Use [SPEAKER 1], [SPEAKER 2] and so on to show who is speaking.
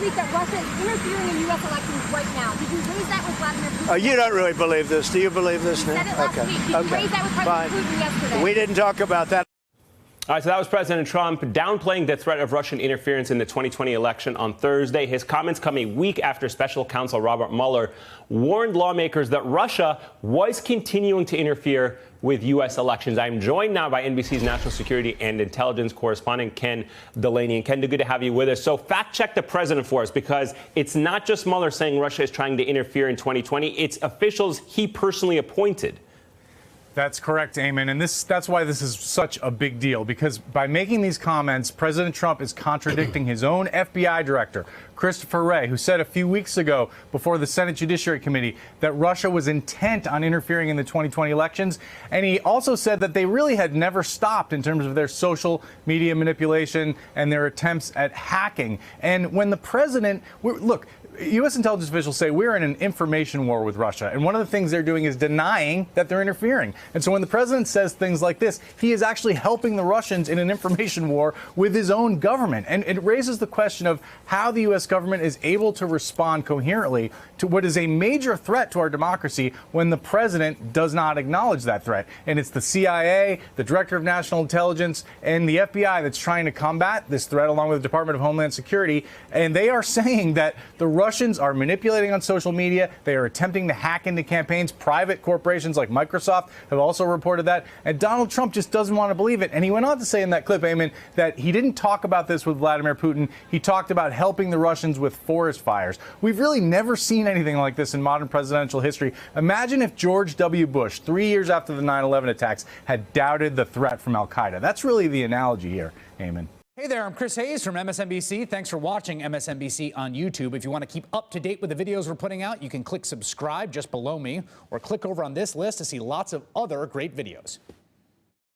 [SPEAKER 1] week that Russia is interfering in U.S. elections right now. Did you raise that with Vladimir Putin?
[SPEAKER 2] You don't really believe this. Do you believe this?
[SPEAKER 1] You said it last week. Did you raise that with President Putin yesterday?
[SPEAKER 2] We didn't talk about that.
[SPEAKER 3] All right, so that was President Trump downplaying the threat of Russian interference in the 2020 election on Thursday. His comments come a week after special counsel Robert Mueller warned lawmakers that Russia was continuing to interfere with U.S. elections. I'm joined now by NBC's national security and intelligence correspondent, Ken Delaney. And Ken, good to have you with us. So fact check the president for us, because it's not just Mueller saying Russia is trying to interfere in 2020. It's officials he personally appointed.
[SPEAKER 4] That's correct, Eamon. And that's why this is such a big deal, because by making these comments, President Trump is contradicting his own FBI director, Christopher Wray, who said a few weeks ago before the Senate Judiciary Committee that Russia was intent on interfering in the 2020 elections. And he also said that they really had never stopped in terms of their social media manipulation and their attempts at hacking. And when the president, look, U.S. intelligence officials say we're in an information war with Russia. And one of the things they're doing is denying that they're interfering. And so when the president says things like this, he is actually helping the Russians in an information war with his own government. And it raises the question of how the U.S. government is able to respond coherently to what is a major threat to our democracy when the president does not acknowledge that threat. And it's the CIA, the Director of National Intelligence, and the FBI that's trying to combat this threat, along with the Department of Homeland Security. And they are saying that the Russians are manipulating on social media. They are attempting to hack into campaigns. Private corporations like Microsoft have also reported that. And Donald Trump just doesn't want to believe it. And he went on to say in that clip, Eamon, that he didn't talk about this with Vladimir Putin. He talked about helping the Russians with forest fires. We've really never seen anything like this in modern presidential history. Imagine if George W. Bush, 3 years after the 9/11 attacks, had doubted the threat from al-Qaeda. That's really the analogy here, Eamon.
[SPEAKER 5] Hey there, I'm Chris Hayes from MSNBC. Thanks for watching MSNBC on YouTube. If you want to keep up to date with the videos we're putting out, you can click subscribe just below me, or click over on this list to see lots of other great videos.